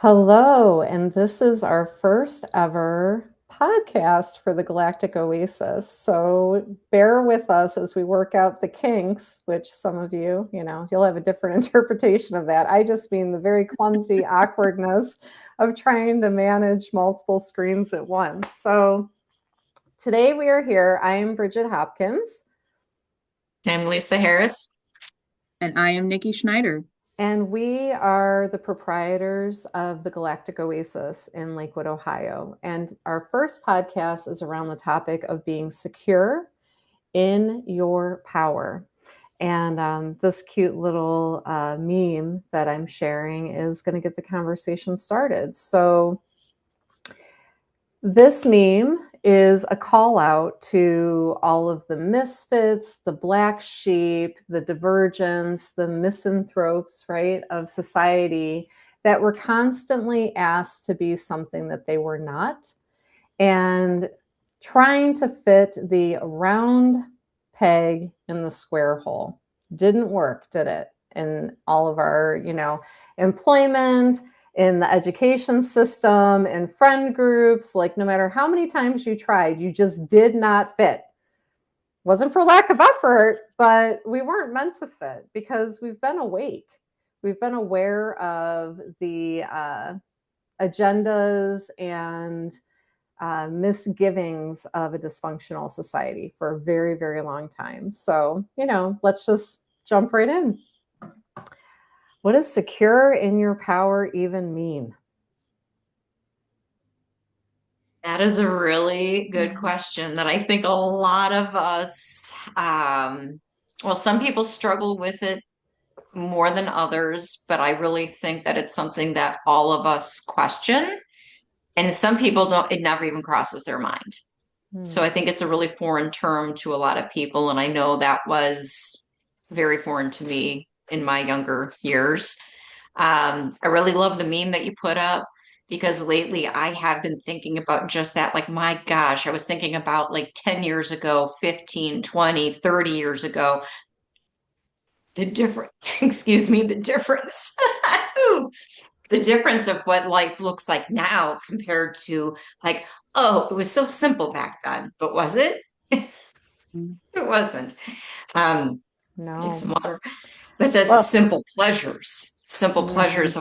Hello, and this is our first ever podcast for the Galactic Oasis. So bear with us as we work out the kinks, which some of you, you'll have a different interpretation of that. I just mean the very clumsy awkwardness of trying to manage multiple screens at once. So today we are here. I am Bridget Hopkins. I'm Lisa Harris. And I am Nikki Schneider. And we are the proprietors of the Galactic Oasis in Lakewood, Ohio. And our first podcast is around the topic of being secure in your power. And this cute little meme that I'm sharing is going to get the conversation started. So this meme is a call out to all of the misfits, the black sheep, the divergents, the misanthropes, right, of society that were constantly asked to be something that they were not, and trying to fit the round peg in the square hole. Didn't work, did it? In all of our, employment, in the education system, in friend groups, like no matter how many times you tried, you just did not fit. Wasn't for lack of effort, but we weren't meant to fit because we've been awake. We've been aware of the agendas and misgivings of a dysfunctional society for a very, very long time. So, let's just jump right in. What does secure in your power even mean? That is a really good question that I think a lot of us, some people struggle with it more than others, but I really think that it's something that all of us question. And some people don't, it never even crosses their mind. So I think it's a really foreign term to a lot of people. And I know that was very foreign to me in my younger years. I really love the meme that you put up because lately I have been thinking about just that. Like, my gosh, I was thinking about like 10 years ago, 15, 20, 30 years ago, the different, excuse me, the difference, the difference of what life looks like now compared to like, oh, it was so simple back then, but was it? It wasn't. Drink some No. water. But that's Well, simple pleasures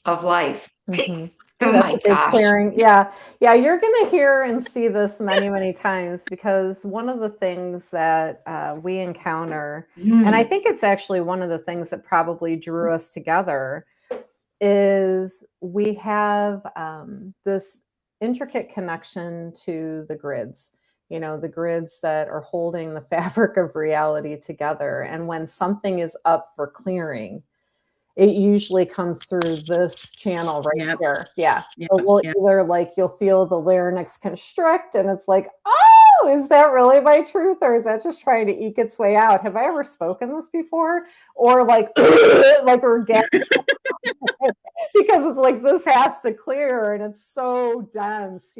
of life. mhm. Oh That's my a good gosh. clearing. Yeah. Yeah. You're going to hear and see this many, many times because one of the things that we encounter, and I Mm. think it's actually one of the things that probably drew us together, is we have this intricate connection to the grids, the grids that are holding the fabric of reality together. And when something is up for clearing, it usually comes through this channel right Yep. here. Yeah. Yep. So we'll Yep. either you'll feel the larynx constrict and it's like, oh, is that really my truth? Or is that just trying to eke its way out? Have I ever spoken this before? Or like organic because it's like this has to clear and it's so dense,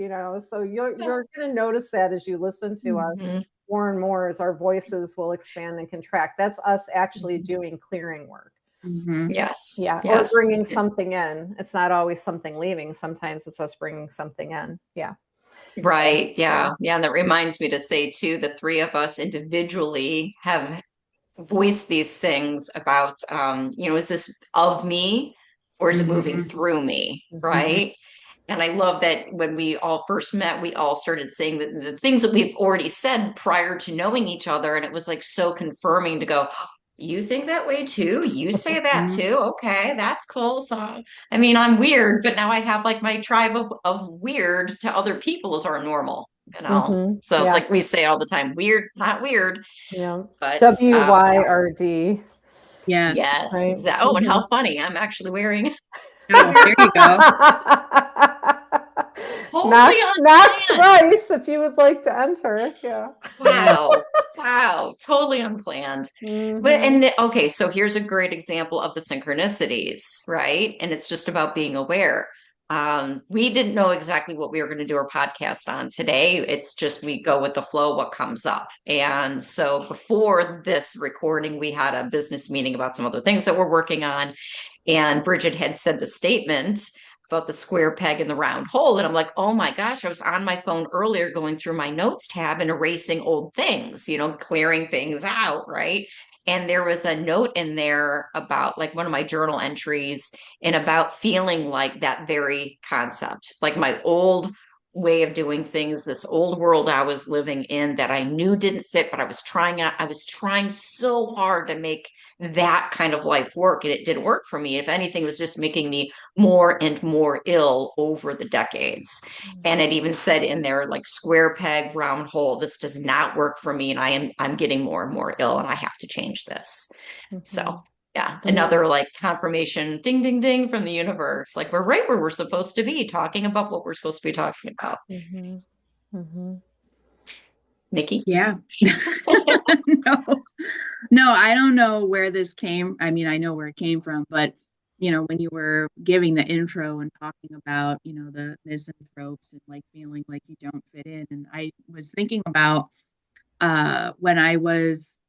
So you're gonna notice that as you listen to us Mhm. more and more as our voices will expand and contract. That's us actually doing clearing work. Mm-hmm. Yes. Yeah, or Yes. bringing something in. It's not always something leaving. Sometimes it's us bringing something in. Yeah. So, Right. yeah. Yeah. Yeah. And that reminds me to say too, the three of us individually have voiced these things about, is this of me or is it moving Mm-hmm. through me? Mhm. Mm-hmm. Right. And I love that when we all first met, we all started saying that the things that we've already said prior to knowing each other. And it was like so confirming to go, you think that way too? You say that too? Okay, that's cool. So, I mean, I'm weird, but now I have like my tribe of weird to other people as our normal, you know? Mhm. So it's Yeah. like we say all the time, weird, not weird, Yeah. but WYRD, Yes. yes, right? exactly. Oh, and Mhm. how funny. I'm actually wearing Oh, there you go. totally Knock unplanned. thrice if you would like to enter. Yeah. Yeah. Wow. Wow. Totally unplanned. But Mhm. okay, so here's a great example of the synchronicities, right? And it's just about being aware. We didn't know exactly what we were going to do our podcast on today. It's just we go with the flow, what comes up. And so before this recording, we had a business meeting about some other things that we're working on. And Bridget had said the statement. about the square peg in the round hole. And I'm like, oh my gosh, I was on my phone earlier going through my notes tab and erasing old things, clearing things out, right? And there was a note in there about like one of my journal entries and about feeling like that very concept, like my old way of doing things, this old world I was living in that I knew didn't fit, but I was trying so hard to make that kind of life work, and it didn't work for me. If anything, it was just making me more and more ill over the decades. And it even said in there, like, square peg, round hole, this does not work for me, and I'm getting more and more ill, and I have to change this. So yeah, another like confirmation, ding, ding, ding from the universe. Like, we're right where we're supposed to be, talking about what we're supposed to be talking about. Nikki? Yeah. No, I don't know where this came. I mean, I know where it came from, but when you were giving the intro and talking about, the misanthropes and like feeling like you don't fit in. And I was thinking about when I was,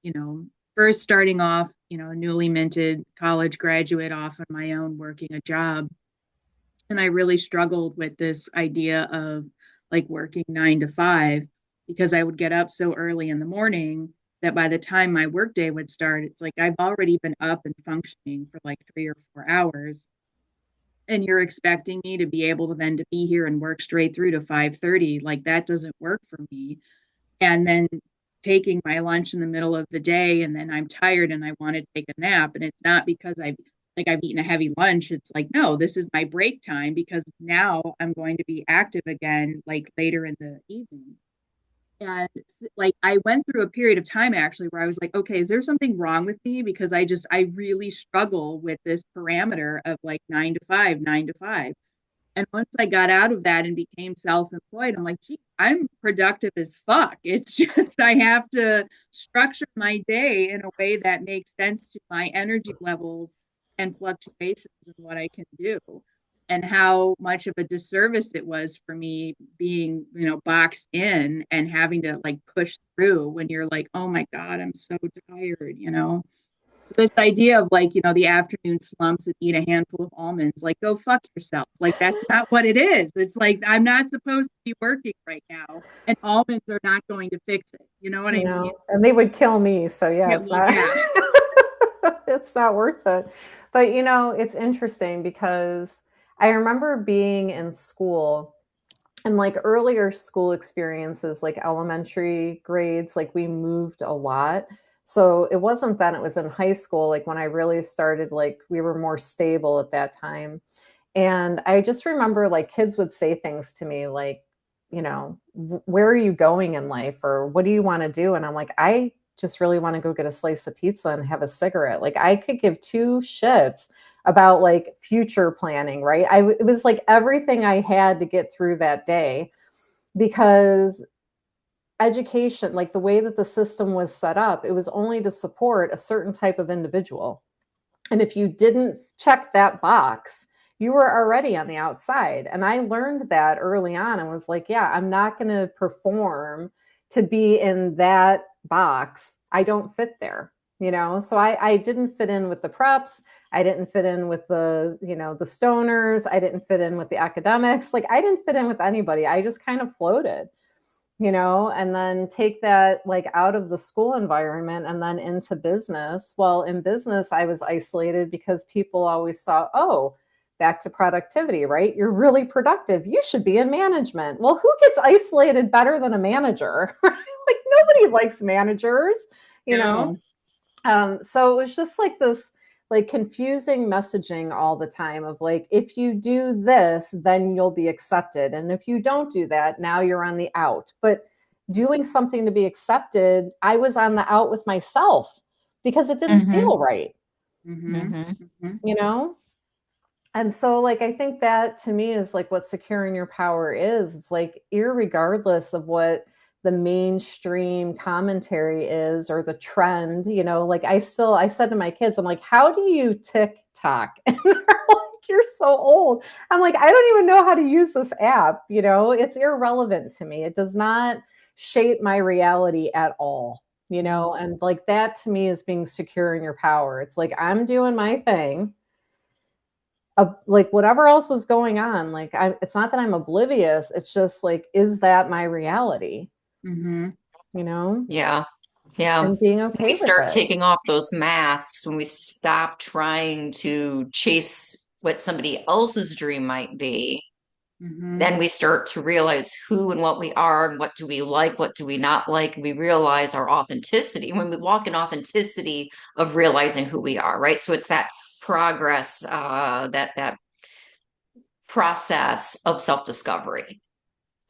first starting off, a newly minted college graduate off on my own, working a job. And I really struggled with this idea of like working 9 to 5 because I would get up so early in the morning that by the time my workday would start, it's like I've already been up and functioning for like 3 or 4 hours. And you're expecting me to be able to then to be here and work straight through to 5:30. Like that doesn't work for me. And then taking my lunch in the middle of the day and then I'm tired and I want to take a nap. And it's not because I've eaten a heavy lunch. It's like, no, this is my break time because now I'm going to be active again, like later in the evening. And like I went through a period of time actually where I was like, okay, is there something wrong with me? Because I really struggle with this parameter of like 9 to 5, 9 to 5. And once I got out of that and became self-employed, I'm like, gee, I'm productive as fuck. It's just I have to structure my day in a way that makes sense to my energy levels and fluctuations of what I can do. And how much of a disservice it was for me being, boxed in and having to like push through when you're like, oh my God, I'm so tired. This idea of like, the afternoon slumps and eat a handful of almonds, like go fuck yourself. Like that's not what it is. It's like I'm not supposed to be working right now, and almonds are not going to fix it. You know what I mean? And they would kill me. So yeah, it's not it's not worth it. But it's interesting because I remember being in school and like earlier school experiences, like elementary grades, like we moved a lot. So it wasn't then, it was in high school, like when I really started, like we were more stable at that time. And I just remember like kids would say things to me like, where are you going in life? Or what do you want to do? And I'm like, I just really want to go get a slice of pizza and have a cigarette. Like I could give two shits about like future planning, right? It was like everything I had to get through that day because education, like the way that the system was set up, it was only to support a certain type of individual. And if you didn't check that box, you were already on the outside. And I learned that early on and was like, yeah, I'm not going to perform to be in that box. I don't fit there, So I didn't fit in with the preps. I didn't fit in with the, the stoners. I didn't fit in with the academics. Like I didn't fit in with anybody. I just kind of floated, and then take that like out of the school environment and then into business. Well, in business, I was isolated because people always saw, oh, back to productivity, right? You're really productive. You should be in management. Well, who gets isolated better than a manager? Like nobody likes managers, No. So it was just like this like confusing messaging all the time of like, if you do this, then you'll be accepted. And if you don't do that, now you're on the out. But doing something to be accepted, I was on the out with myself because it didn't feel right, And so like, I think that to me is like what securing your power is. It's like, irregardless of what the mainstream commentary is or the trend, like I said to my kids, I'm like, how do you TikTok? And they're like, you're so old. I'm like, I don't even know how to use this app. It's irrelevant to me. It does not shape my reality at all, and like that to me is being secure in your power. It's like, I'm doing my thing. like whatever else is going on, like it's not that I'm oblivious. It's just like, is that my reality? Mm-hmm. You know, Yeah. Yeah. and being When we okay with start it. taking off those masks, when we stop trying to chase what somebody else's dream might be, Mm-hmm. then we start to realize who and what we are and what do we like, what do we not like. We realize our authenticity. When we walk in authenticity of realizing who we are, right? So it's that progress, that process of self-discovery.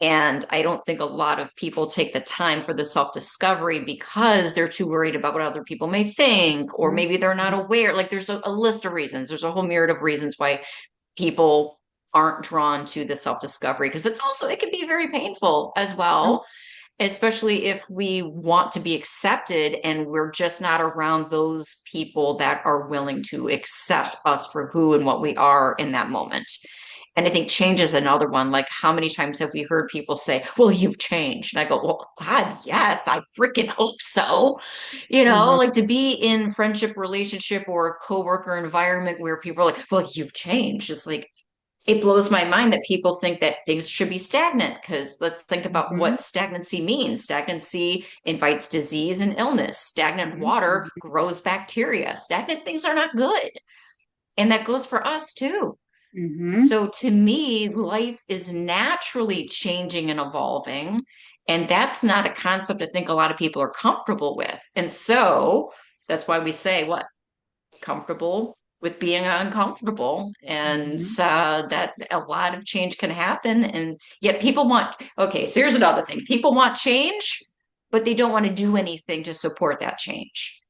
And I don't think a lot of people take the time for the self-discovery because they're too worried about what other people may think, or maybe they're not aware. Like there's a list of reasons. There's a whole myriad of reasons why people aren't drawn to the self-discovery, because it can be very painful as well, especially if we want to be accepted and we're just not around those people that are willing to accept us for who and what we are in that moment. And I think change is another one. Like, how many times have we heard people say, well, you've changed? And I go, well, God, yes, I freaking hope so. Mm-hmm. Like to be in friendship, relationship, or a coworker environment where people are like, well, you've changed. It's like, it blows my mind that people think that things should be stagnant, because let's think about Mm-hmm. what stagnancy means. Stagnancy invites disease and illness. Stagnant water grows bacteria. Stagnant things are not good. And that goes for us too. Mm-hmm. So to me, life is naturally changing and evolving. And that's not a concept I think a lot of people are comfortable with. And so that's why we say, what? Comfortable with being uncomfortable. And Mm-hmm. that a lot of change can happen. And yet people want, okay, so here's another thing. People want change, but they don't want to do anything to support that change.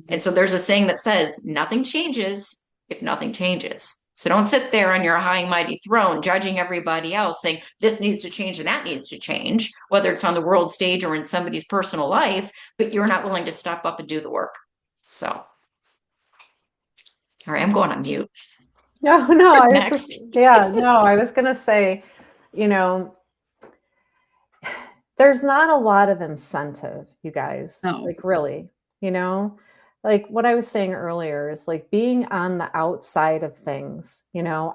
And so there's a saying that says, nothing changes if nothing changes. So don't sit there on your high and mighty throne judging everybody else, saying this needs to change and that needs to change, whether it's on the world stage or in somebody's personal life, but you're not willing to step up and do the work. So, all right, I'm going on mute. No, I was just, Next. yeah, no, I was going to say, you know, there's not a lot of incentive, you guys, Oh. like really, you know, like what I was saying earlier is like being on the outside of things.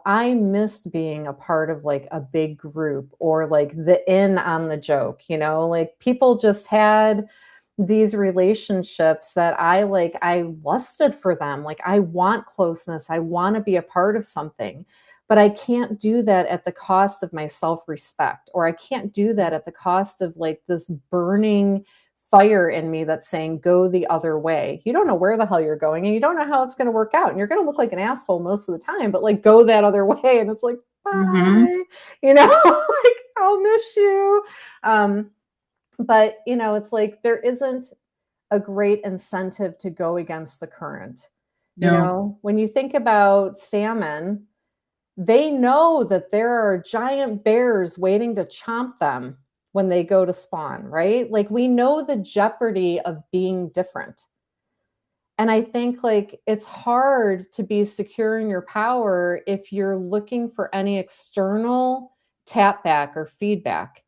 I missed being a part of like a big group or like the in on the joke, like people just had these relationships that I lusted for them. Like I want closeness. I want to be a part of something, but I can't do that at the cost of my self-respect, or I can't do that at the cost of like this burning fire in me that's saying, go the other way. You don't know where the hell you're going and you don't know how it's going to work out. And you're going to look like an asshole most of the time, but like go that other way. And it's like, Mm-hmm. bye, like I'll miss you. But it's like there isn't a great incentive to go against the current. No. When you think about salmon, they know that there are giant bears waiting to chomp them when they go to spawn, right? Like we know the jeopardy of being different. And I think like it's hard to be secure in your power if you're looking for any external tap back or feedback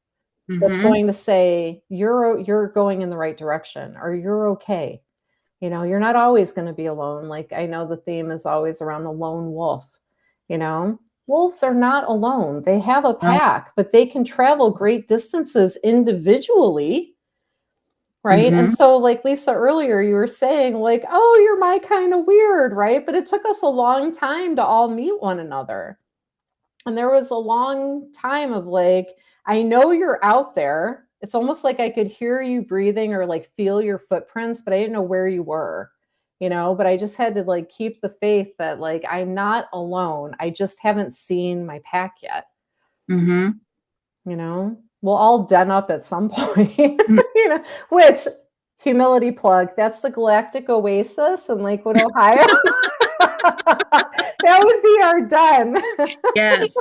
that's Mm-hmm. going to say you're going in the right direction or you're okay. You're not always going to be alone. Like I know the theme is always around the lone wolf. Wolves are not alone. They have a No. pack, but they can travel great distances individually, right? And Mm-hmm. so like Lisa earlier, you were saying like, oh, you're my kind of weird, right? But it took us a long time to all meet one another. And there was a long time of like, I know you're out there. It's almost like I could hear you breathing or like feel your footprints, but I didn't know where you were, but I just had to like keep the faith that like I'm not alone. I just haven't seen my pack yet. Mm-hmm. We'll all den up at some point, Mm. which humility plug, that's the Galactic Oasis in Lakewood, Ohio. That would be our den. Yes.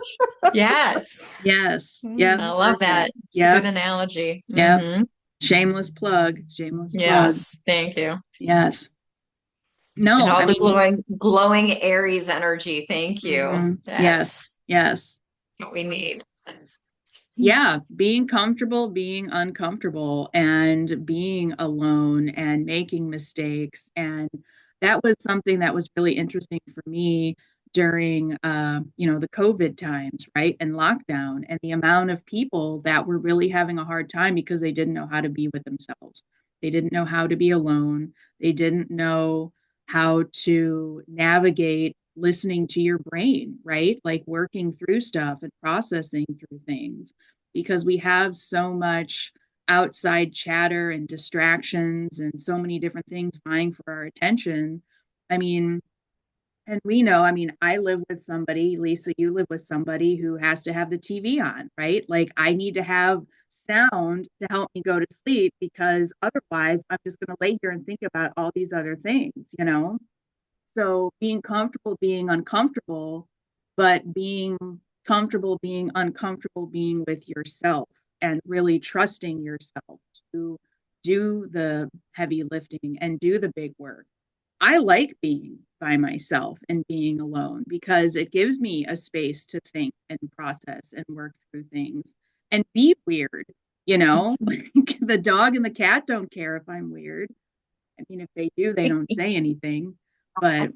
Yes. Yes. Yep. I love that. It's a Yep. good analogy. Yep. Mm-hmm. Shameless plug. Shameless plug. Yes. Thank you. Yes. And No, all I the mean, glowing Aries energy. Thank you. yes. That's Yes. what we need. Yeah, being comfortable, being uncomfortable, and being alone and making mistakes. And that was something that was really interesting for me during, the COVID times, right? And lockdown, and the amount of people that were really having a hard time because they didn't know how to be with themselves. They didn't know how to be alone. They didn't know how to navigate listening to your brain, right? Like working through stuff and processing through things because we have so much outside chatter and distractions and so many different things vying for our attention. I mean, and we know, I mean, I live with somebody, Lisa, you live with somebody who has to have the TV on, right? Like I need to have sound to help me go to sleep because otherwise I'm just going to lay here and think about all these other things. So being comfortable being uncomfortable, but being comfortable being uncomfortable being with yourself and really trusting yourself to do the heavy lifting and do the big work. I like being by myself and being alone because it gives me a space to think and process and work through things and be weird. The dog and the cat don't care if I'm weird. I mean, if they do, they don't say anything. But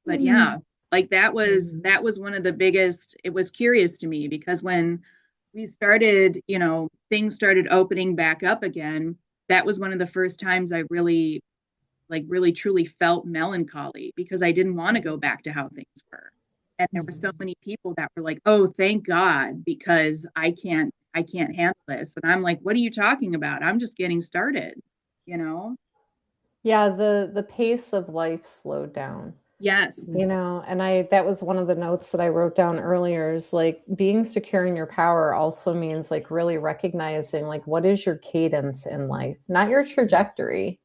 yeah, like that was one of the biggest. It was curious to me because when we started, things started opening back up again, that was one of the first times I really truly felt melancholy because I didn't want to go back to how things were. And there were so many people that were like, "Oh, thank God, because I can't handle this." And I'm like, "What are you talking about? I'm just getting started." You know? Yeah, the pace of life slowed down. Yes. And that was one of the notes that I wrote down earlier is like being secure in your power also means like really recognizing like what is your cadence in life, not your trajectory,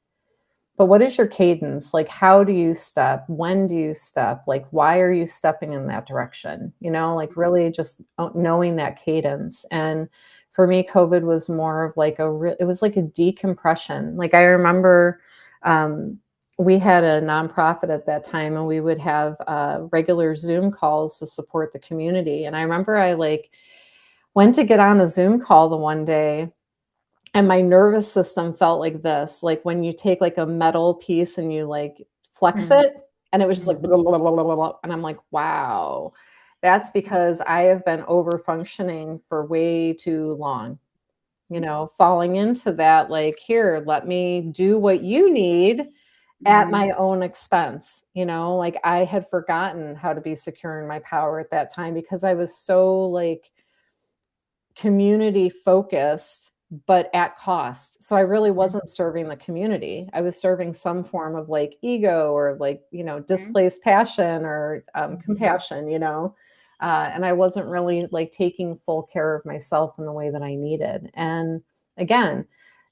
but what is your cadence? Like how do you step? When do you step? Like why are you stepping in that direction? Like really just knowing that cadence. And for me, COVID was more of like it was like a decompression. Like I remember we had a nonprofit at that time and we would have regular Zoom calls to support the community. And I remember I like went to get on a Zoom call the one day and my nervous system felt like this, like when you take like a metal piece and you like flex it, and it was just like, blah, blah, blah, blah, blah. And I'm like, wow, that's because I have been over functioning for way too long, falling into that, like, here, let me do what you need at my own expense. Like I had forgotten how to be secure in my power at that time because I was so like community focused, but at cost. So I really wasn't serving the community. I was serving some form of like ego or like, displaced passion or compassion, and I wasn't really like taking full care of myself in the way that I needed. And again,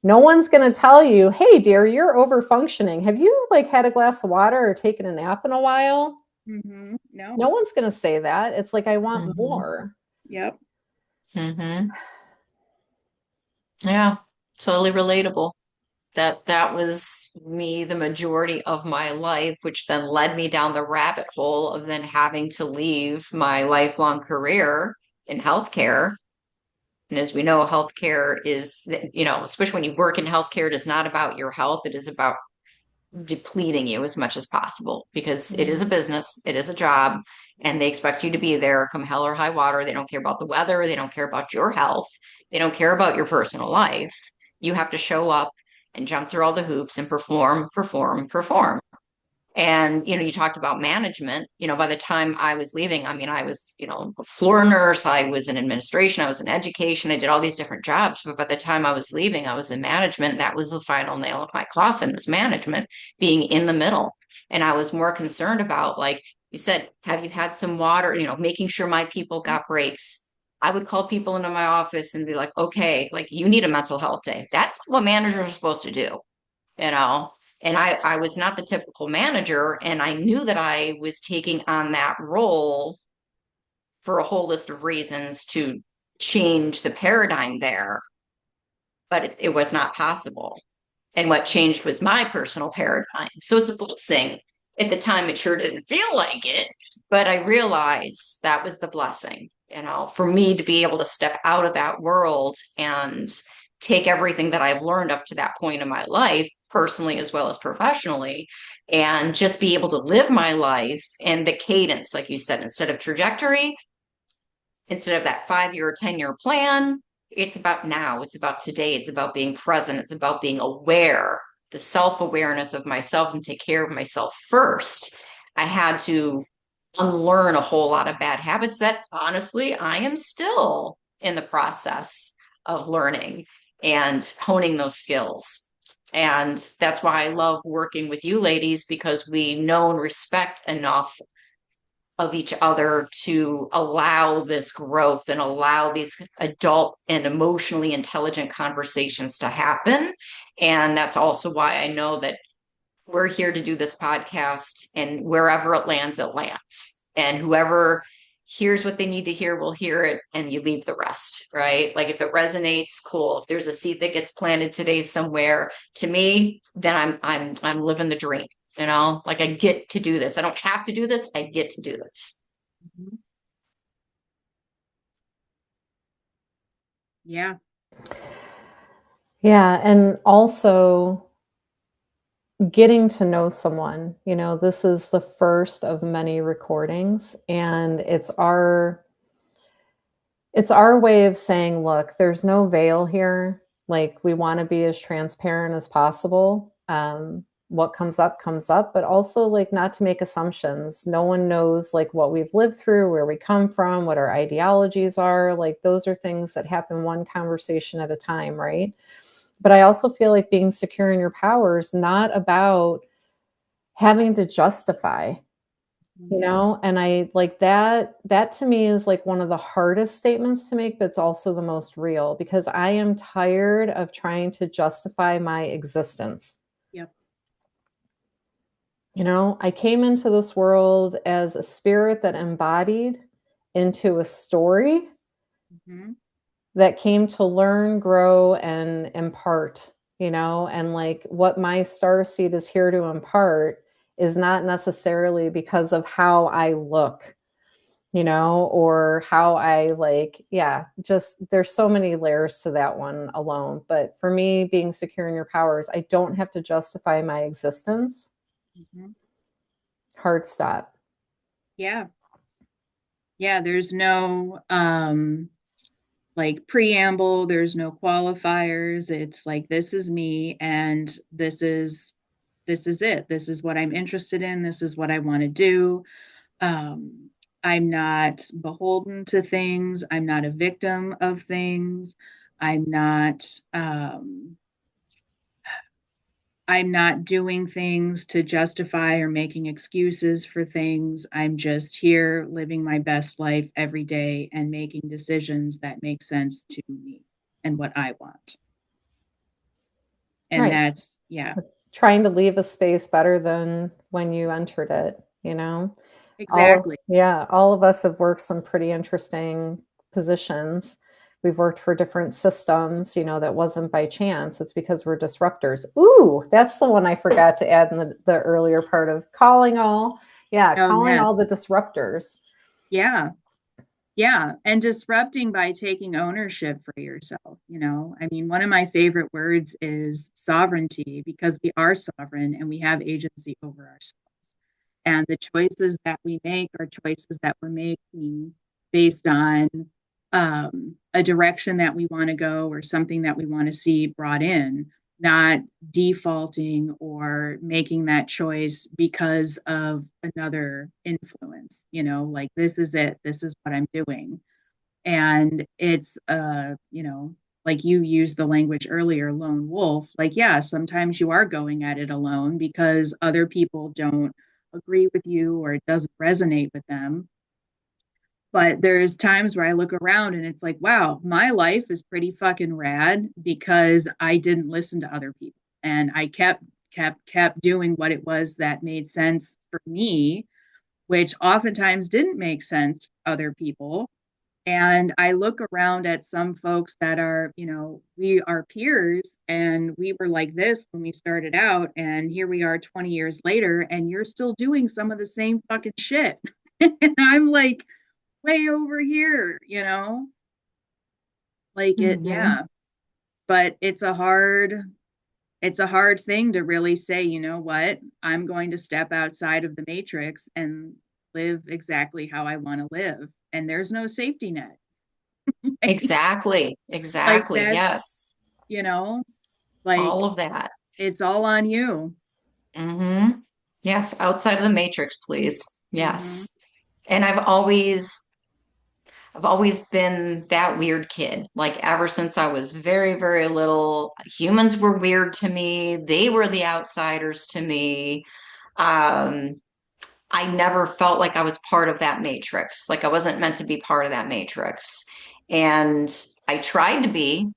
no one's going to tell you, hey, dear, you're over functioning. Have you like had a glass of water or taken a nap in a while? No. No one's going to say that. It's like, I want more. Yep. Yeah, totally relatable. That was me the majority of my life, which then led me down the rabbit hole of then having to leave my lifelong career in healthcare. And as we know, healthcare is, especially when you work in healthcare, it is not about your health. It is about depleting you as much as possible because it is a business, it is a job, and they expect you to be there come hell or high water. They don't care about the weather, they don't care about your health, they don't care about your personal life. You have to show up and jump through all the hoops and perform, perform, perform. And, you talked about management. By the time I was leaving, I mean, I was, a floor nurse, I was in administration, I was in education, I did all these different jobs. But by the time I was leaving, I was in management. That was the final nail in my coffin, was management, being in the middle. And I was more concerned about, like you said, have you had some water, making sure my people got breaks. I would call people into my office and be like, okay, like you need a mental health day. That's what managers are supposed to do, you know? And I was not the typical manager, and I knew that I was taking on that role for a whole list of reasons to change the paradigm there, but it was not possible. And what changed was my personal paradigm. So it's a blessing. At the time, it sure didn't feel like it, but I realized that was the blessing, for me to be able to step out of that world and take everything that I've learned up to that point in my life personally as well as professionally, and just be able to live my life in the cadence, like you said, instead of trajectory, instead of that 5 year or 10 year plan. It's about now, it's about today, it's about being present, it's about being aware, the self-awareness of myself, and take care of myself first. I had to unlearn a whole lot of bad habits that honestly I am still in the process of learning and honing those skills. And that's why I love working with you ladies, because we know and respect enough of each other to allow this growth and allow these adult and emotionally intelligent conversations to happen. And that's also why I know that we're here to do this podcast, and wherever it lands, it lands. And whoever hears what they need to hear will hear it, and you leave the rest, right? Like if it resonates, cool. If there's a seed that gets planted today somewhere, to me, then I'm living the dream, you know? Like I get to do this. I don't have to do this. I get to do this. Mhm. Yeah. Yeah. And also getting to know someone, this is the first of many recordings, and it's our way of saying, look, there's no veil here. Like, we want to be as transparent as possible. What comes up, but also, like, not to make assumptions. No one knows, like, what we've lived through, where we come from, what our ideologies are. Like, those are things that happen one conversation at a time, right? But I also feel like being secure in your power is not about having to justify, and I like that to me is like one of the hardest statements to make, but it's also the most real, because I am tired of trying to justify my existence. Yep. I came into this world as a spirit that embodied into a story Mhm. that came to learn, grow, and impart, and like what my star seed is here to impart is not necessarily because of how I look, or how I like, yeah, just there's so many layers to that one alone. But for me, being secure in your powers, I don't have to justify my existence. Mhm. Hard stop. Yeah. Yeah. There's no like preamble, there's no qualifiers. It's like, this is me, and this is it. This is what I'm interested in. This is what I want to do. Um, I'm not beholden to things. I'm not a victim of things. I'm not um, I'm not doing things to justify or making excuses for things. I'm just here living my best life every day and making decisions that make sense to me and what I want. And Right. that's, yeah, Trying to leave a space better than when you entered it. exactly. All of us have worked some pretty interesting positions. We've worked for different systems, that wasn't by chance. It's because we're disruptors. Ooh, that's the one I forgot to add in the earlier part of calling all. Yeah, Oh, calling all yes. the disruptors. Yeah. Yeah. And disrupting by taking ownership for yourself. I mean, one of my favorite words is sovereignty, because we are sovereign and we have agency over ourselves. And the choices that we make are choices that we're making based on a direction that we want to go or something that we want to see brought in, not defaulting or making that choice because of another influence. Like, this is it, this is what I'm doing. And it's like you used the language earlier, lone wolf. Like, yeah, sometimes you are going at it alone because other people don't agree with you or it doesn't resonate with them. But there's times where I look around and it's like, wow, my life is pretty fucking rad because I didn't listen to other people, and I kept doing what it was that made sense for me, which oftentimes didn't make sense for other people. And I look around at some folks that are, we are peers and we were like this when we started out. And here we are 20 years later, and you're still doing some of the same fucking shit. And I'm like, way over here. Like it, Mhm. yeah. But it's a hard it's a hard thing to really say, you know what, I'm going to step outside of the matrix and live exactly how I want to live. And there's no safety net. Exactly. Like Exactly. that's, Yes. you know, like All of that. it's all on you. Hmm. Yes. Outside of the matrix, please. Hmm. Yes. And I've always been that weird kid. Like ever since I was very, very little, humans were weird to me. They were the outsiders to me. Um, I never felt like I was part of that matrix. Like I wasn't meant to be part of that matrix. And I tried to be,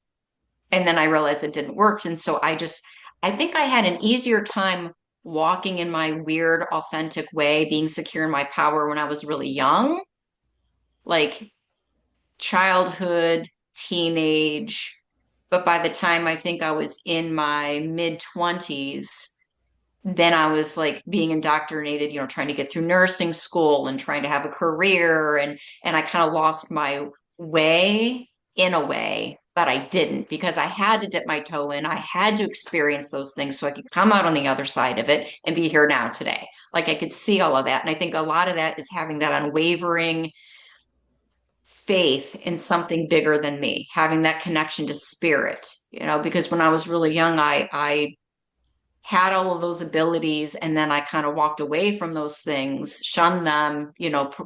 and then I realized it didn't work. And so I think I had an easier time walking in my weird, authentic way, being secure in my power when I was really young. Like childhood, teenage, but by the time I think I was in my mid 20s, then I was like being indoctrinated, trying to get through nursing school and trying to have a career and I kind of lost my way in a way, but I didn't because I had to dip my toe in. I had to experience those things so I could come out on the other side of it and be here now today. Like I could see all of that. And I think a lot of that is having that unwavering faith in something bigger than me, having that connection to spirit, because when I was really young, I had all of those abilities and then I kind of walked away from those things, shunned them,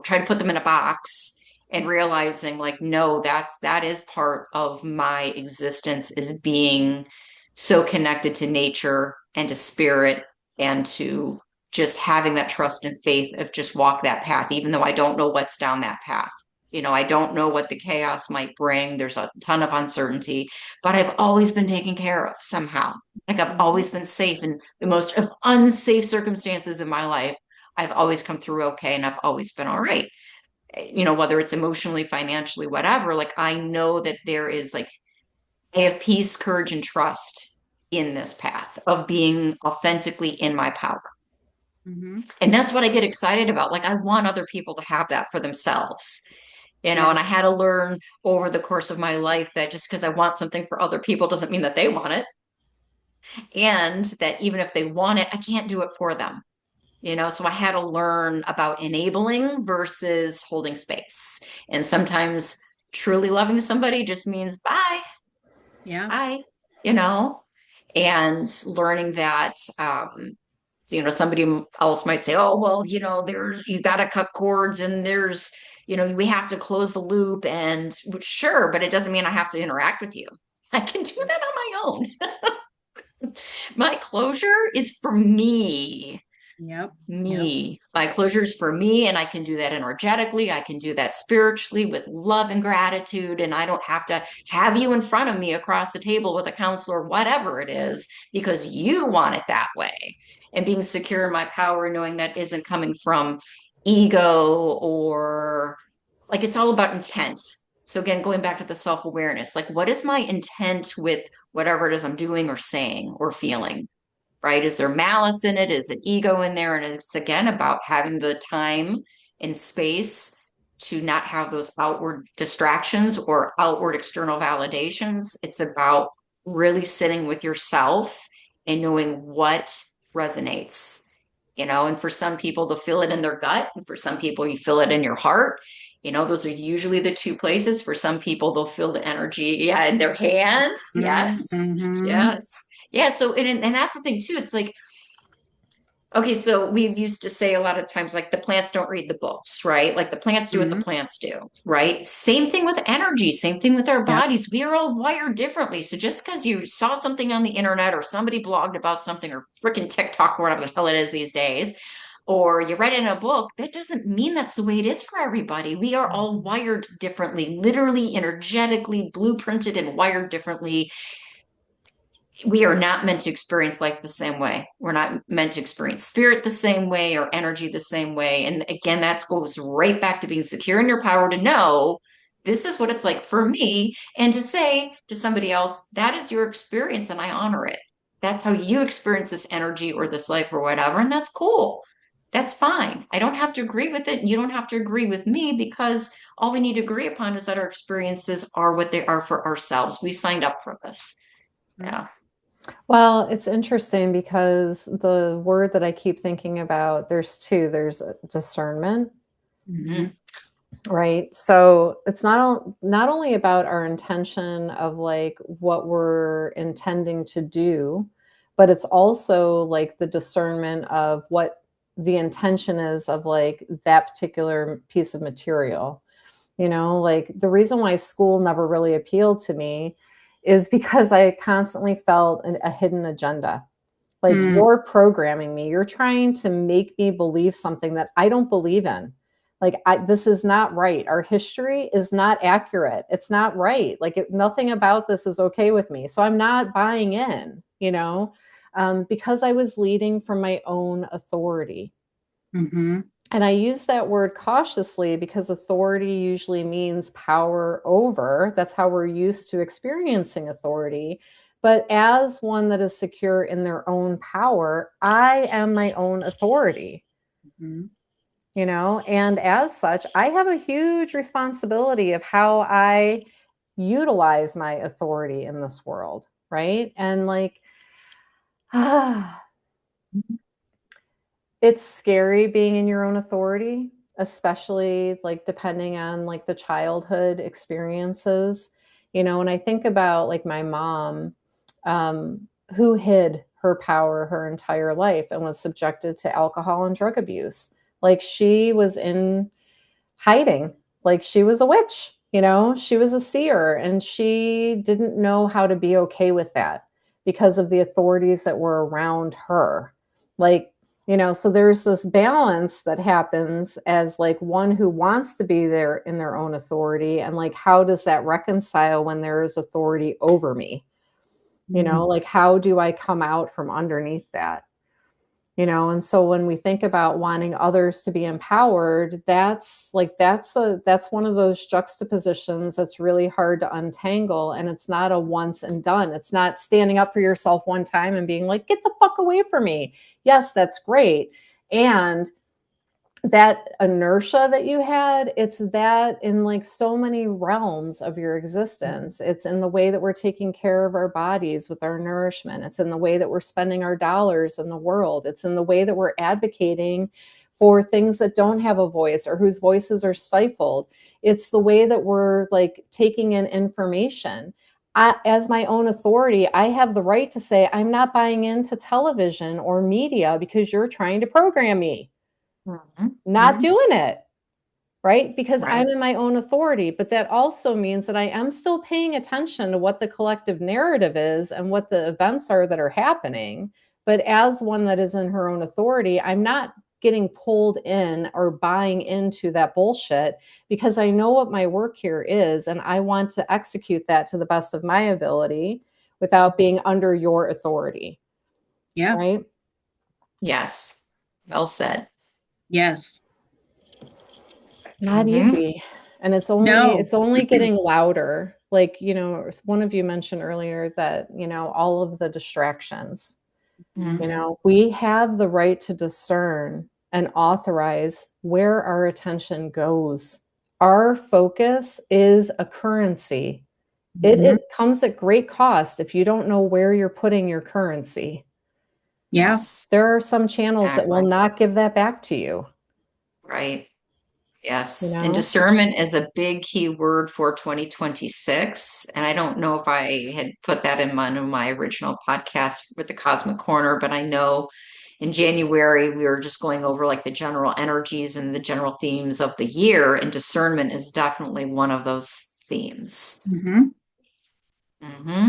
try to put them in a box and realizing like, no, that is part of my existence is being so connected to nature and to spirit and to just having that trust and faith of just walk that path, even though I don't know what's down that path. I don't know what the chaos might bring. There's a ton of uncertainty, but I've always been taken care of somehow. Like I've Mhm. always been safe in the most of unsafe circumstances in my life. I've always come through okay and I've always been all right. Whether it's emotionally, financially, whatever, like I know that there is like, I have peace, courage, and trust in this path of being authentically in my power. Mhm. And that's what I get excited about. Like I want other people to have that for themselves. And I Yes. had to learn over the course of my life that just because I want something for other people doesn't mean that they want it. And that even if they want it, I can't do it for them. So I had to learn about enabling versus holding space. And sometimes truly loving somebody just means bye, Yeah. bye, you know, and learning that, somebody else might say, oh, well, you got to cut cords and we have to close the loop. And sure, but it doesn't mean I have to interact with you. I can do that on my own. My closure is for me. Yep. Yep. Me. My closure is for me, and I can do that energetically. I can do that spiritually with love and gratitude. And I don't have to have you in front of me across the table with a counselor, whatever it is, because you want it that way. And being secure in my power, knowing that isn't coming from ego or like it's all about intent. So, again, going back to the self awareness, like what is my intent with whatever it is I'm doing or saying or feeling? Right? Is there malice in it? Is it ego in there? And it's again about having the time and space to not have those outward distractions or outward external validations. It's about really sitting with yourself and knowing what resonates, and for some people, they'll feel it in their gut. And for some people, you feel it in your heart. Those are usually the two places. For some people, they'll feel the energy, yeah, in their hands. Yes. Mm-hmm. Yes. Yeah. So, and that's the thing too. It's like, okay, so we used to say a lot of times, like the plants don't read the books, right? Like the plants do what the Mm-hmm. plants do, right? Same thing with energy, same thing with our Yep. bodies. We are all wired differently. So just because you saw something on the internet or somebody blogged about something or freaking TikTok or whatever the hell it is these days, or you read it in a book, that doesn't mean that's the way it is for everybody. We are all wired differently, literally, energetically, blueprinted and wired differently. We are not meant to experience life the same way. We're not meant to experience spirit the same way or energy the same way. And again, that goes right back to being secure in your power to know this is what it's like for me. And to say to somebody else, that is your experience and I honor it. That's how you experience this energy or this life or whatever. And that's cool. That's fine. I don't have to agree with it. And you don't have to agree with me because all we need to agree upon is that our experiences are what they are for ourselves. We signed up for this. Yeah. Well, it's interesting because the word that I keep thinking about, there's two. There's discernment, Mm-hmm. right? So it's not only about our intention of like what we're intending to do, but it's also like the discernment of what the intention is of like that particular piece of material. You know, like the reason why school never really appealed to me is because I constantly felt a hidden agenda. Like Mm. you're programming me. You're trying to make me believe something that I don't believe in. This is not right. Our history is not accurate. It's not right. Nothing about this is okay with me. So I'm not buying in, because I was leading from my own authority. Mm-hmm. And I use that word cautiously because authority usually means power over. That's how we're used to experiencing authority. But as one that is secure in their own power, I am my own authority, Mm-hmm. and as such, I have a huge responsibility of how I utilize my authority in this world, right? And it's scary being in your own authority, especially like depending on like the childhood experiences. When I think about like my mom, who hid her power her entire life and was subjected to alcohol and drug abuse. Like she was in hiding, like she was a witch, she was a seer, and she didn't know how to be okay with that because of the authorities that were around her. Like, so there's this balance that happens as like one who wants to be there in their own authority, and like how does that reconcile when there is authority over me? Like how do I come out from underneath that? And so when we think about wanting others to be empowered, that's one of those juxtapositions that's really hard to untangle, and it's not a once and done. It's not standing up for yourself one time and being like, get the fuck away from me. Yes, that's great. And that inertia that you had, it's that in like so many realms of your existence. It's in the way that we're taking care of our bodies with our nourishment. It's in the way that we're spending our dollars in the world. It's in the way that we're advocating for things that don't have a voice or whose voices are stifled. It's the way that we're like taking in information. As my own authority, I have the right to say, I'm not buying into television or media because you're trying to program me. Mhm. Not doing it, right? Because Right. I'm in my own authority. But that also means that I am still paying attention to what the collective narrative is and what the events are that are happening. But as one that is in her own authority, I'm not getting pulled in or buying into that bullshit, because I know what my work here is and I want to execute that to the best of my ability without being under your authority, Yeah. right? Yes. Well said. Yes. Not Hmm. easy. And it's only No. it's only getting louder. Like, one of you mentioned earlier that, all of the distractions, Hmm. we have the right to discern and authorize where our attention goes. Our focus is a currency. It, Mhm. it comes at great cost if you don't know where you're putting your currency. Yeah. Yes. There are some channels that will Exactly. not give that back to you, Right. you Yes. And know? discernment is a big key word for 2026. And I don't know if I had put that in one of my original podcasts with the Cosmic Corner, but I know in January we were just going over like the general energies and the general themes of the year, and discernment is definitely one of those themes. Hmm. Hmm.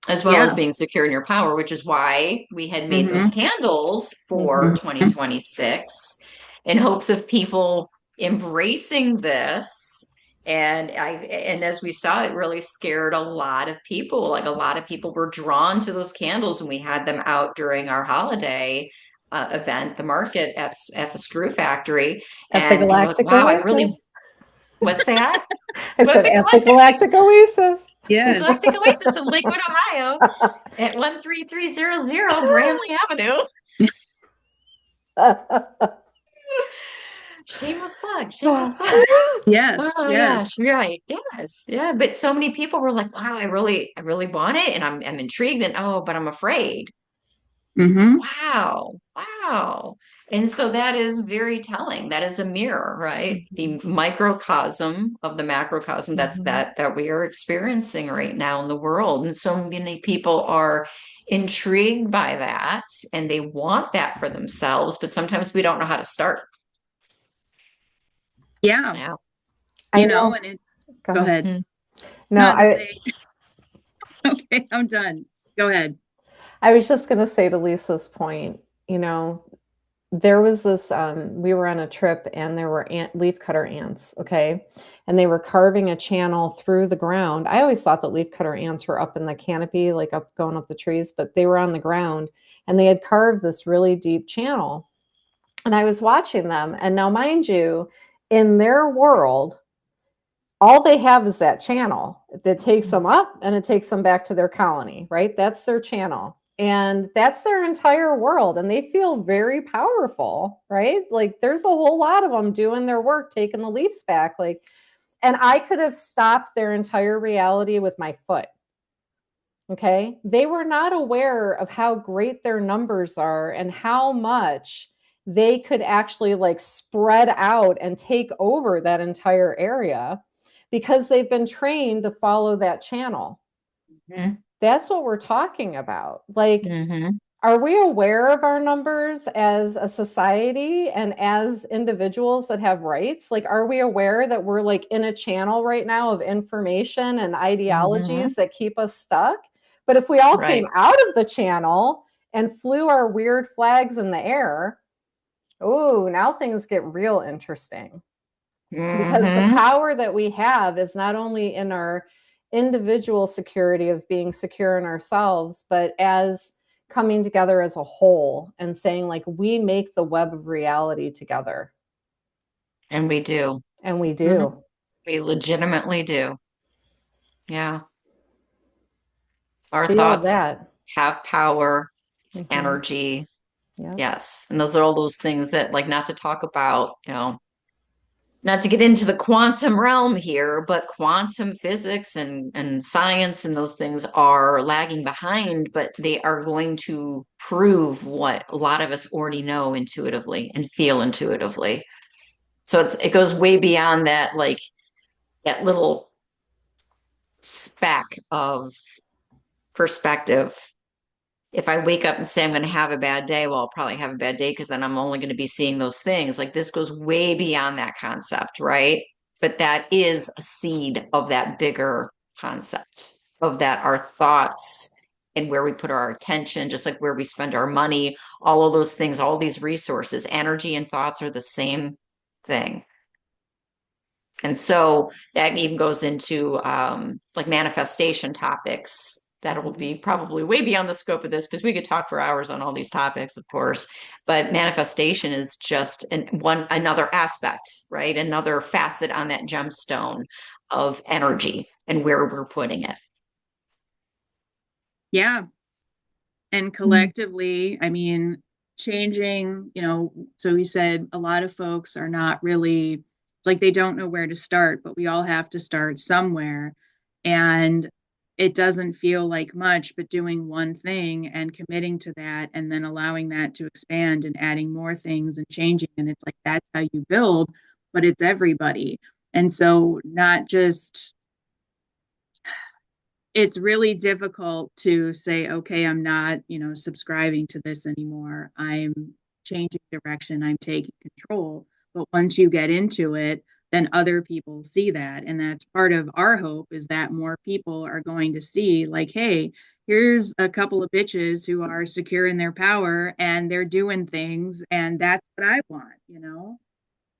As well as Yeah. being secure in your power, which is why we had made those Hmm. candles for Mhm. 2026 in hopes of people embracing this. And as we saw, it really scared a lot of people. Like a lot of people were drawn to those candles when we had them out during our holiday event, the market at the Screw Factory, At the and they were like, Galactic "Wow, I really." Oasis. What's that? I What said the at the Galactic Galactic Oasis. Yes. Galactic Oasis in Lakewood, Ohio, at 13300 Bramley Avenue. Shameless plug, shameless plug. Yes, Oh yes. gosh, right. Yes. Yeah. But so many people were like, wow, I really want it and I'm intrigued and oh, but I'm afraid. Mm-hmm. Wow. Wow. And so that is very telling. That is a mirror, right? The Mhm. microcosm of the macrocosm that's Mhm. that we are experiencing right now in the world. And so many people are intrigued by that and they want that for themselves, but sometimes we don't know how to start. Yeah. Yeah. I know. And it, Go go ahead. ahead. No, Not to I say, okay, I'm done. Go ahead. I was just going to say to Lisa's point, there was this we were on a trip and there were leafcutter ants, okay? And they were carving a channel through the ground. I always thought that leafcutter ants were up in the canopy, like up going up the trees, but they were on the ground and they had carved this really deep channel. And I was watching them. And now mind you, in their world, all they have is that channel that takes them up and it takes them back to their colony, right? That's their channel. And that's their entire world. And they feel very powerful, right? Like there's a whole lot of them doing their work, taking the leaves back. Like, and I could have stopped their entire reality with my foot. Okay. They were not aware of how great their numbers are and how much they could actually like spread out and take over that entire area because they've been trained to follow that channel. Mhm. That's what we're talking about. Like, Mhm. are we aware of our numbers as a society and as individuals that have rights? Like, are we aware that we're like in a channel right now of information and Mhm. ideologies that keep us stuck? But if we all came Right. out of the channel and flew our weird flags in the air, oh, now things get real interesting because the Mhm. power that we have is not only in our individual security of being secure in ourselves, but as coming together as a whole and saying, like, we make the web of reality together. And we do. And we Mhm. do. We legitimately do. Yeah. Our Feel thoughts that. have power, it's Mm-hmm. energy. Yeah. Yes. And those are all those things that, like, not to talk about, not to get into the quantum realm here, but quantum physics and science and those things are lagging behind, but they are going to prove what a lot of us already know intuitively and feel intuitively. So it goes way beyond that, like that little speck of perspective. If I wake up and say I'm going to have a bad day, well, I'll probably have a bad day because then I'm only going to be seeing those things. Like this goes way beyond that concept, right? But that is a seed of that bigger concept of that our thoughts and where we put our attention, just like where we spend our money, all of those things, all these resources, energy and thoughts are the same thing. And so that even goes into like manifestation topics that will be probably way beyond the scope of this because we could talk for hours on all these topics, of course. But manifestation is just another aspect, right? Another facet on that gemstone of energy and where we're putting it. Yeah. And collectively, I mean, changing, so we said a lot of folks are not really, it's like they don't know where to start, but we all have to start somewhere. And it doesn't feel like much, but doing one thing and committing to that and then allowing that to expand and adding more things and changing. And it's like that's how you build, but it's everybody. And so not just it's really difficult to say, okay, I'm not, subscribing to this anymore. I'm changing direction. I'm taking control. But once you get into it, then other people see that. And that's part of our hope is that more people are going to see, like, hey, here's a couple of bitches who are secure in their power and they're doing things. And that's what I want.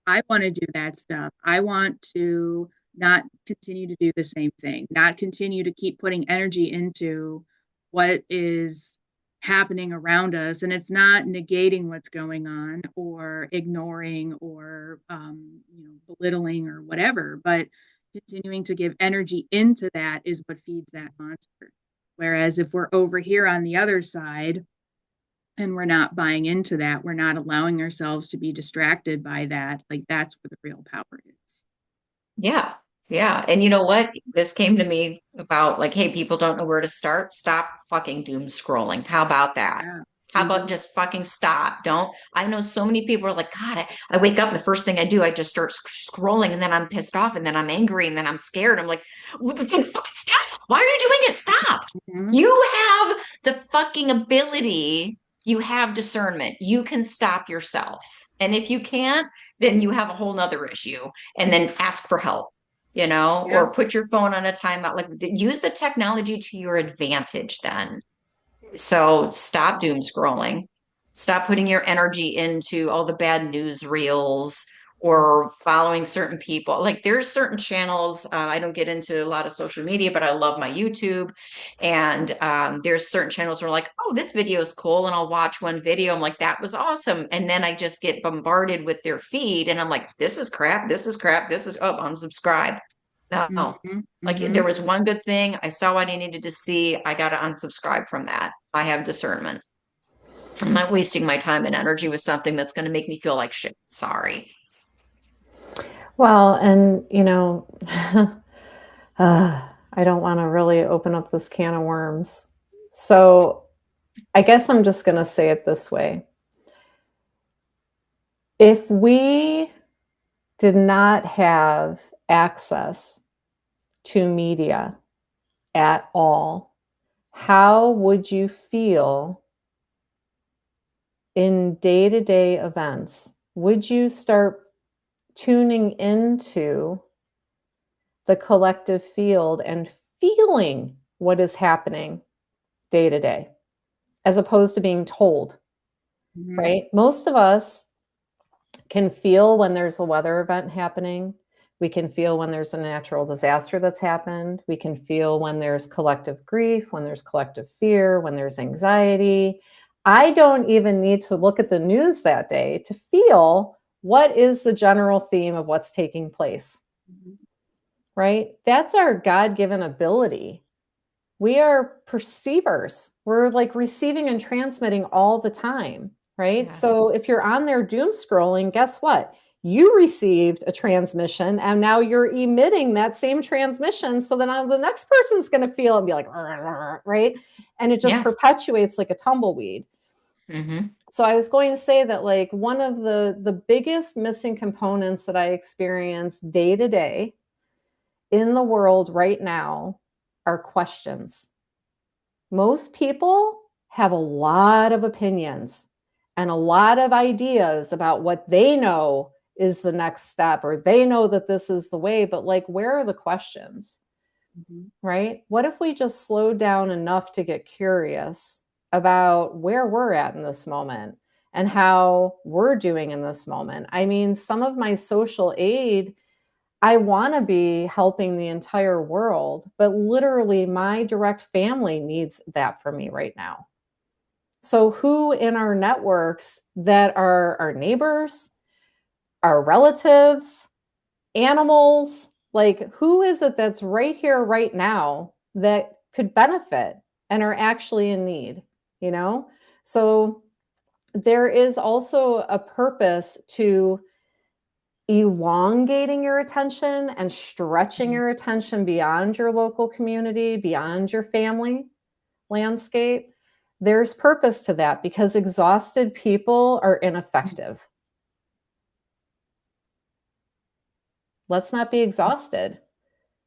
I want to do that stuff. I want to not continue to do the same thing, not continue to keep putting energy into what is happening around us. And it's not negating what's going on or ignoring or belittling or whatever, but continuing to give energy into that is what feeds that monster. Whereas if we're over here on the other side, And we're not buying into that. We're not allowing ourselves to be distracted by that. Like that's where the real power is. Yeah. Yeah. And you know what? This came to me about like, hey, people don't know where to start. Stop fucking doom scrolling. How about that? Yeah. How about Mm-hmm. just fucking stop? Don't. I know so many people are like, God, I wake up and the first thing I do, I just start scrolling and then I'm pissed off and then I'm angry and then I'm scared. I'm like, well, then fucking stop. Why are you doing it? Stop. Mm-hmm. You have the fucking ability. You have discernment. You can stop yourself. And if you can't, then you have a whole nother issue and then ask for help, Yeah. or put your phone on a timeout. Like use the technology to your advantage then. So stop doom scrolling. Stop putting your energy into all the bad news reels or following certain people. Like there's certain channels. I don't get into a lot of social media, but I love my YouTube. And there's certain channels where like, oh, this video is cool. And I'll watch one video. I'm like, that was awesome. And then I just get bombarded with their feed. And I'm like, this is crap. This is crap. Oh, unsubscribe. No. Mm-hmm. Like Mm-hmm. there was one good thing. I saw what I needed to see. I got to unsubscribe from that. I have discernment. I'm not wasting my time and energy with something that's going to make me feel like shit. Sorry. Well, and I don't want to really open up this can of worms. So I guess I'm just going to say it this way. If we did not have access to media at all, how would you feel in day-to-day events? Would you start tuning into the collective field and feeling what is happening day to day, as opposed to being told, Mm-hmm. right? Most of us can feel when there's a weather event happening. We can feel when there's a natural disaster that's happened. We can feel when there's collective grief, when there's collective fear, when there's anxiety. I don't even need to look at the news that day to feel what is the general theme of what's taking place. Mm-hmm. Right? That's our God-given ability. We are perceivers. We're like receiving and transmitting all the time, right? Yes. So if you're on there doom scrolling, guess what? You received a transmission and now you're emitting that same transmission. So then the next person's going to feel and be like, right? And it just perpetuates like a tumbleweed. Mm-hmm. So I was going to say that like one of the biggest missing components that I experience day to day in the world right now are questions. Most people have a lot of opinions and a lot of ideas about what they know is the next step, or they know that this is the way, but like, where are the questions? Mm-hmm. Right? What if we just slowed down enough to get curious about where we're at in this moment and how we're doing in this moment? I mean, some of my social aid, I want to be helping the entire world, but literally my direct family needs that from me right now. So who in our networks that are our neighbors, our relatives, animals, like who is it that's right here, right now that could benefit and are actually in need, you know? So there is also a purpose to elongating your attention and stretching your attention beyond your local community, beyond your family landscape. There's purpose to that because exhausted people are ineffective. Let's not be exhausted.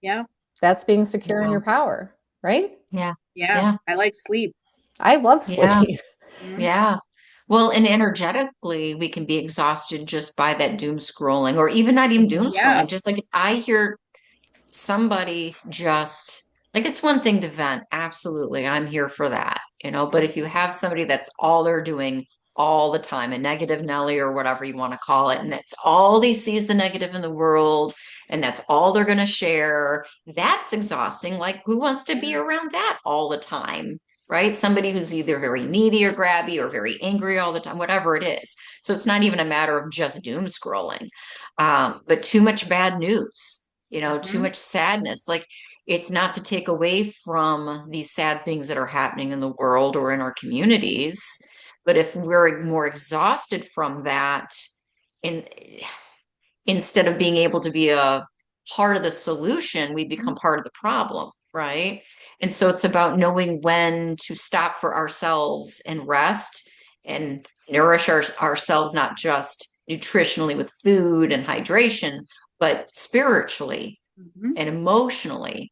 Yeah. That's being secure in your power, right? Yeah. Yeah. Yeah. I like sleep. I love Yeah. sleep. Mm-hmm. Yeah. Well, and energetically, we can be exhausted just by that doom scrolling, or even not even doom Yeah. scrolling. Just like if I hear somebody just like it's one thing to vent. Absolutely. I'm here for that. But if you have somebody that's all they're doing all the time, a negative Nelly or whatever you want to call it, and that's all they see is the negative in the world, and that's all they're going to share, that's exhausting. Like, who wants to be around that all the time? Right? Somebody who's either very needy or grabby or very angry all the time, whatever it is. So it's not even a matter of just doom scrolling, but too much bad news, too Mm-hmm. much sadness. Like it's not to take away from these sad things that are happening in the world or in our communities, But if we're more exhausted from that, in instead of being able to be a part of the solution, we become part of the problem, right? And so it's about knowing when to stop for ourselves and rest and nourish ourselves, not just nutritionally with food and hydration, but spiritually Mhm. and emotionally,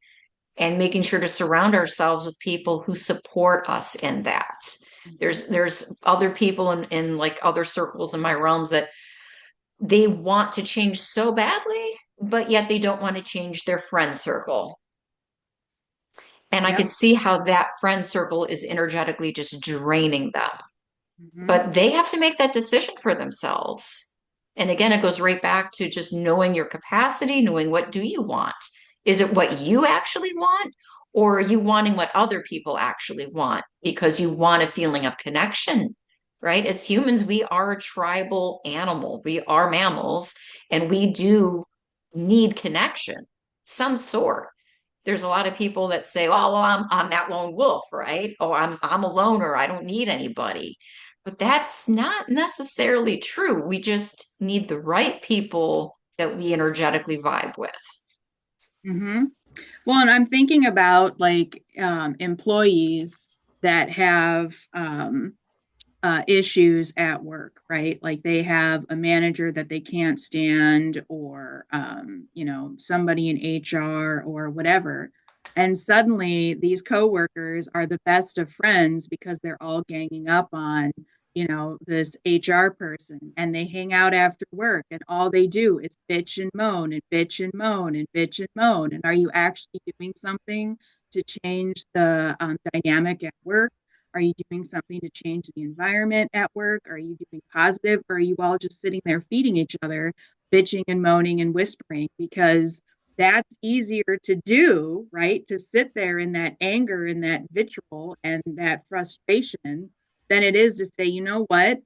and making sure to surround ourselves with people who support us in that. There's other people in like other circles in my realms that they want to change so badly, but yet they don't want to change their friend circle. And I Yep. could see how that friend circle is energetically just draining them. Mhm. But they have to make that decision for themselves. And again, it goes right back to just knowing your capacity, knowing what do you want? Is it what you actually want? Or are you wanting what other people actually want because you want a feeling of connection, right? As humans, we are a tribal animal. We are mammals, and we do need connection, some sort. There's a lot of people that say, "Oh, well, I'm that lone wolf, right? Oh, I'm a loner. I don't need anybody." But that's not necessarily true. We just need the right people that we energetically vibe with. Mhm. Well, and I'm thinking about like employees that have issues at work, right? Like they have a manager that they can't stand, or somebody in HR or whatever. And suddenly these coworkers are the best of friends because they're all ganging up on, this HR person, and they hang out after work and all they do is bitch and moan and bitch and moan and bitch and moan. And are you actually doing something to change the dynamic at work? Are you doing something to change the environment at work? Are you doing positive? Or are you all just sitting there feeding each other, bitching and moaning and whispering? Because that's easier to do, right? To sit there in that anger and that vitriol and that frustration than it is to say, you know what?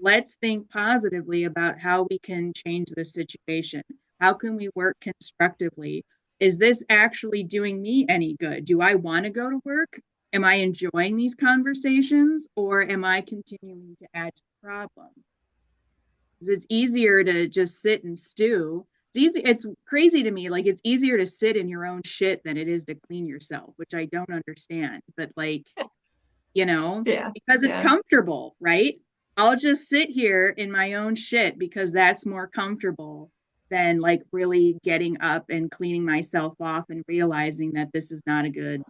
Let's think positively about how we can change the situation. How can we work constructively? Is this actually doing me any good? Do I want to go to work? Am I enjoying these conversations, or am I continuing to add to the problem? Because it's easier to just sit and stew. It's crazy to me. Like, it's easier to sit in your own shit than it is to clean yourself, which I don't understand. But like, Yeah. because it's Yeah. comfortable, right? I'll just sit here in my own shit because that's more comfortable than like really getting up and cleaning myself off and realizing that this is not a good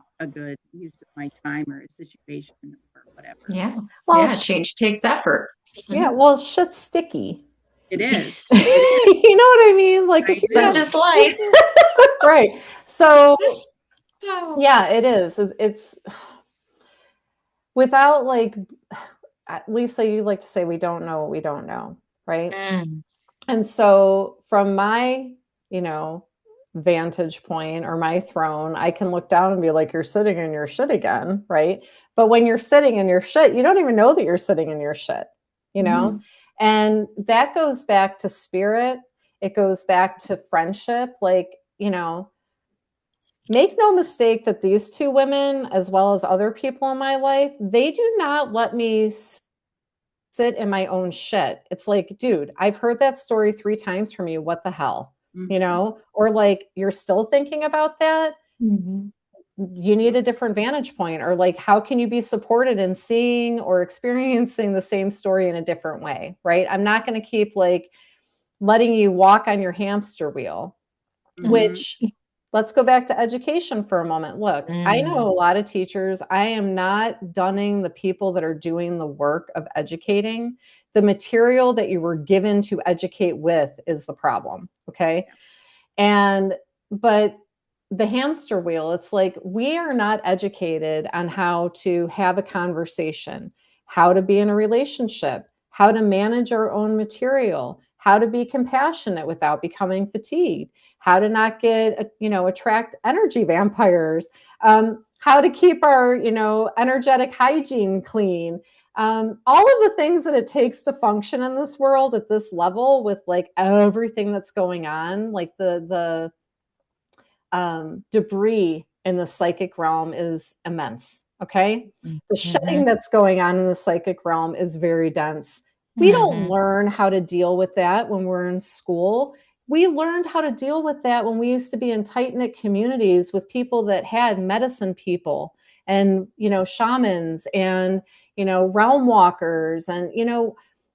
use of my time or a situation or whatever. Yeah. Well, Yeah. Change takes effort. yeah, Mhm. well, shit's sticky. It is. It is. You know what I mean? Like I if you That's have do. just life. right. So Oh. yeah, it is. It's without like Lisa, you like to say we don't know what we don't know, right? Mm. And so from my, you know, vantage point or my throne, I can look down and be like, you're sitting in your shit again, right? But when you're sitting in your shit, you don't even know that you're sitting in your shit, you know? Mhm. And that goes back to spirit. It goes back to friendship. Like, make no mistake that these two women, as well as other people in my life, they do not let me sit in my own shit. It's like, dude, I've heard that story 3 times from you. What the hell? Mhm. Or like, you're still thinking about that? Mhm. You need a different vantage point. Or like, how can you be supported in seeing or experiencing the same story in a different way? Right. I'm not going to keep like letting you walk on your hamster wheel, Mhm. which let's go back to education for a moment. Look, I know Mm. a lot of teachers. I am not dunning the people that are doing the work of educating. The material that you were given to educate with is the problem. Okay. And, but the hamster wheel, it's like we are not educated on how to have a conversation, how to be in a relationship, how to manage our own material, how to be compassionate without becoming fatigued, how to not get, attract energy vampires, how to keep our, energetic hygiene clean. All of the things that it takes to function in this world at this level with like everything that's going on, like the debris in the psychic realm is immense. Okay. The Mm-hmm. shedding that's going on in the psychic realm is very dense. We don't Mm-hmm. learn how to deal with that when we're in school. We learned how to deal with that when we used to be in tight knit communities with people that had medicine people and, shamans and, realm walkers. And,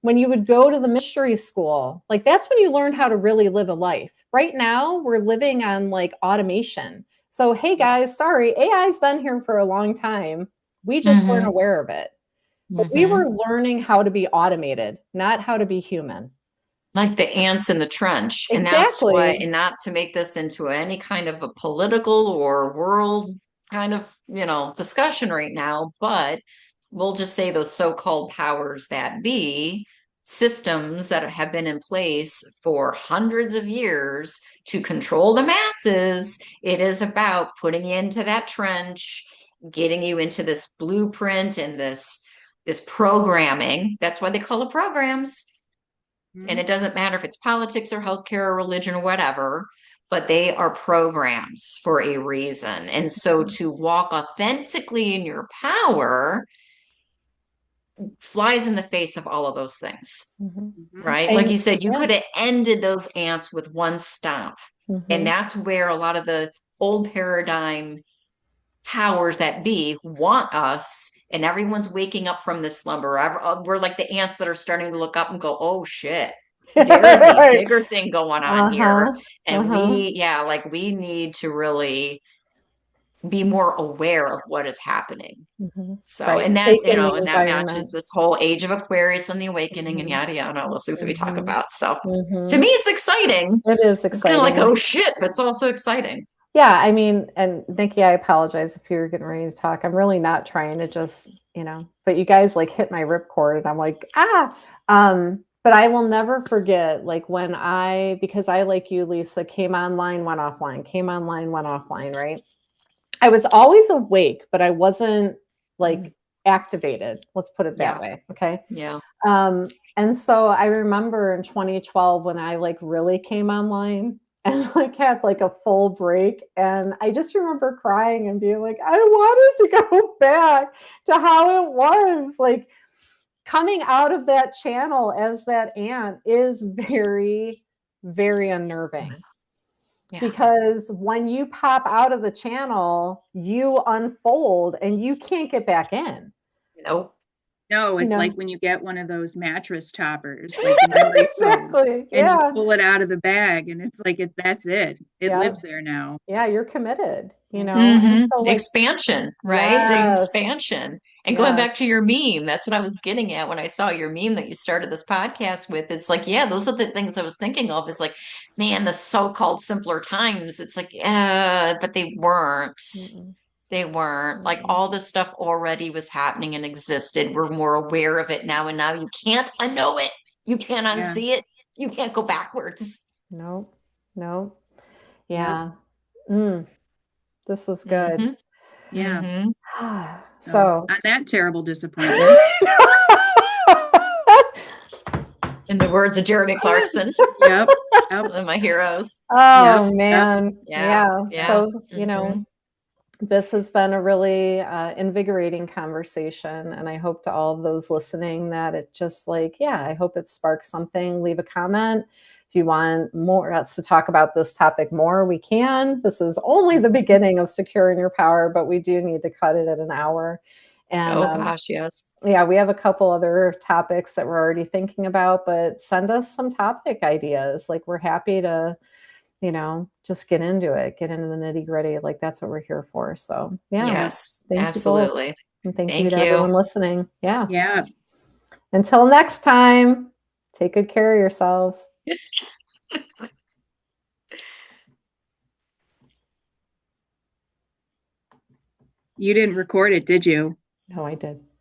when you would go to the mystery school, like that's when you learned how to really live a life. Right now, we're living on like automation. So, hey guys, sorry, AI's been here for a long time. We just weren't Mm-hmm. aware of it. But we Mm-hmm. were learning how to be automated, not how to be human. Like the ants in the trench. And that's why, Exactly. and not to make this into any kind of a political or world kind of, discussion right now, but we'll just say those so-called powers that be, systems that have been in place for hundreds of years to control the masses. It is about putting you into that trench, getting you into this blueprint and this programming. That's why they call it programs. And it doesn't matter if it's politics or healthcare or religion or whatever, but they are programs for a reason. And so to walk authentically in your power flies in the face of all of those things, Mm-hmm. right? Like And you said, you yeah. could have ended those ants with one stomp. And Mm-hmm. that's where a lot of the old paradigm powers that be want us, and everyone's waking up from this slumber. We're like the ants that are starting to look up and go, oh shit, there is a Right. bigger thing going on here. Uh-huh. And Uh-huh. like we need to really be more aware of what is happening. Mm-hmm. So, Right. and that, Take in the and that matches environment. this whole age of Aquarius and the awakening and Mm-hmm. yada yada, all those things that we talk Mm-hmm. about. So to Mm-hmm. me, it's exciting. It is It's kind of like, exciting. oh shit, but it's also exciting. Yeah, I mean, and Nikki, I apologize if you're getting ready to talk. I'm really not trying to just, but you guys like hit my ripcord and I'm like, ah. But I will never forget like when because I, like you, Lisa, came online, went offline, came online, went offline, right? I was always awake, but I wasn't like activated. Let's put it that Yeah. way. Okay. Yeah. And so I remember in 2012 when I like really came online and like had like a full break. And I just remember crying and being like, I wanted to go back to how it was. Like coming out of that channel as that ant is very, very unnerving. Yeah. Because when you pop out of the channel, you unfold and you can't get back in. Nope. No, You it's like know, when you get one of those mattress toppers, like the memory foam, exactly. and you Yeah. pull it out of the bag, and it's like that's it. It Yeah. lives there now. Yeah. You're committed, and Mm-hmm. so like, Expansion, right? The yes, expansion. And going back yes. to your meme, that's what I was getting at when I saw your meme that you started this podcast with. It's like, yeah, those are the things I was thinking of. Is like, man, the so-called simpler times. It's like, but they weren't. Mm-mm, They weren't. Like mm-mm, all this stuff already was happening and existed. We're more aware of it now, and now you can't unknow it. You can't Yeah. unsee it. You can't go backwards. nope, nope. Yep. Yeah. Mm, this was good. Mm-hmm. Yeah. Mm-hmm. So So, on that terrible disappointment. In the words of Jeremy Clarkson, Yep. Yep. one of my heroes. Yep. oh Yep. man. Yeah, Yeah. yeah. So, Hmm. this has been a really invigorating conversation. And I hope to all of those listening that it just like, yeah, I hope it sparks something. Leave a comment. If you want more us to talk about this topic more, we can. This is only the beginning of securing your power, but we do need to cut it at an hour. And Oh gosh, yes. yeah, we have a couple other topics that we're already thinking about, but send us some topic ideas. Like we're happy to just get into it, get into the nitty gritty. Like that's what we're here for. So yeah, Yep. Yes, thank you both. absolutely. And thank you Thank to you. everyone listening. Yeah. Yeah. Until next time, take good care of yourselves. You didn't record it, did you? No, I did.